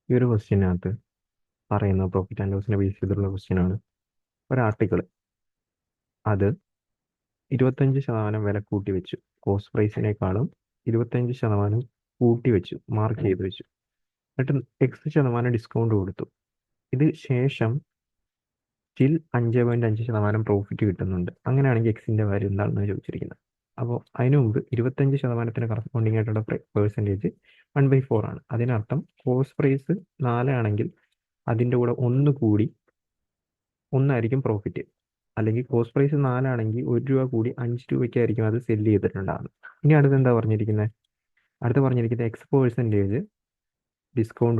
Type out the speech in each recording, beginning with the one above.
ഈ ഒരു ക്വസ്റ്റ്യനകത്ത് പറയുന്ന പ്രോഫിറ്റ് ആൻഡ് ലോസിനെ ബേസ് ചെയ്തിട്ടുള്ള ക്വസ്റ്റ്യനാണ്. ഒരു ആർട്ടിക്കിൾ അത് 25% വില കൂട്ടി വെച്ചു, കോസ്റ്റ് പ്രൈസിനേക്കാളും 25% കൂട്ടി വെച്ചു, മാർക്ക് ചെയ്ത് വെച്ചു. എന്നിട്ട് X% ഡിസ്കൗണ്ട് കൊടുത്തു. ഇത് ശേഷം സ്റ്റിൽ 5.5% പ്രോഫിറ്റ് കിട്ടുന്നുണ്ട്. അങ്ങനെയാണെങ്കിൽ എക്സിന്റെ വാല്യൂ എന്താണെന്ന് ചോദിച്ചിരിക്കുന്നത്. അപ്പോൾ അതിനു മുമ്പ് 25%-ന് കറസ്പോണ്ടിങ് ആയിട്ടുള്ള പെർസെൻറ്റേജ് 1/4 ആണ്. അതിനർത്ഥം കോസ്റ്റ് പ്രൈസ് 4 ആണെങ്കിൽ അതിൻ്റെ കൂടെ 1 കൂടി 1 പ്രോഫിറ്റ്. അല്ലെങ്കിൽ കോസ്റ്റ് പ്രൈസ് 4 ആണെങ്കിൽ 1 രൂപ കൂടി 5 രൂപയ്ക്കായിരിക്കും അത് സെല്ല് ചെയ്തിട്ടുണ്ടാകുന്നത്. ഇനി അടുത്ത് എന്താ പറഞ്ഞിരിക്കുന്നത്? അടുത്ത് പറഞ്ഞിരിക്കുന്നത് ഡിസ്കൗണ്ട്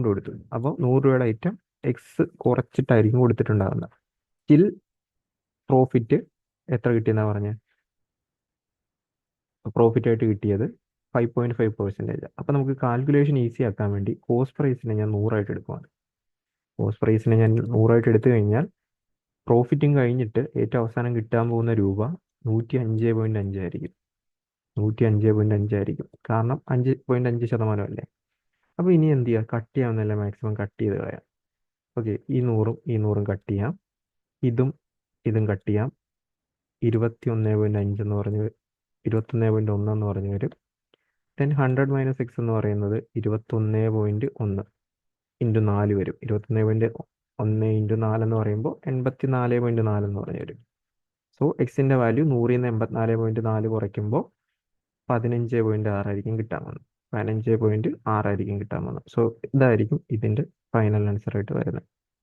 കൊടുത്തു. അപ്പോൾ 100 രൂപയുടെ ഐറ്റം എക്സ് കുറച്ചിട്ടായിരിക്കും കൊടുത്തിട്ടുണ്ടാകുന്നത്. സ്റ്റിൽ പ്രോഫിറ്റ് എത്ര കിട്ടിയെന്നാ പറഞ്ഞത്? പ്രോഫിറ്റ് ആയിട്ട് കിട്ടിയത് 5.5%. അപ്പോൾ നമുക്ക് കാൽക്കുലേഷൻ ഈസി ആക്കാൻ വേണ്ടി കോസ്റ്റ് പ്രൈസിനെ ഞാൻ 100 എടുക്കുവാണ്. കോസ്റ്റ് പ്രൈസിനെ ഞാൻ 100 എടുത്തു കഴിഞ്ഞാൽ പ്രോഫിറ്റും കഴിഞ്ഞിട്ട് ഏറ്റവും അവസാനം കിട്ടാൻ പോകുന്ന രൂപ 105.5 ആയിരിക്കും. 105.5 ആയിരിക്കും. കാരണം 5.5% അല്ലേ. അപ്പോൾ ഇനി എന്ത് ചെയ്യുക? കട്ട് ചെയ്യാവുന്നതല്ല, മാക്സിമം കട്ട് ചെയ്ത് കളയാം. ഓക്കെ, ഈ 100ഉം കട്ട് ചെയ്യാം, ഇതും കട്ട് ചെയ്യാം. 21.5 എന്ന് പറഞ്ഞ് 21.1 എന്ന് പറഞ്ഞു വരും. ദെൻ 100 - x എന്ന് പറയുന്നത് 21.1 ഇൻറ്റു 4 വരും. 21.1 ഇൻറ്റു 4 എന്ന് പറയുമ്പോൾ 84.4 എന്ന് പറഞ്ഞു വരും. സോ എക്സിൻ്റെ വാല്യൂ 100-ൽ നിന്ന് 84.4 കുറയ്ക്കുമ്പോൾ 15.6 ആയിരിക്കും കിട്ടാൻ പോകുന്നത്. 15.6 ആയിരിക്കും കിട്ടാൻ പോകുന്നത്. സോ ഇതായിരിക്കും ഇതിൻ്റെ ഫൈനൽ ആൻസർ ആയിട്ട് വരുന്നത്.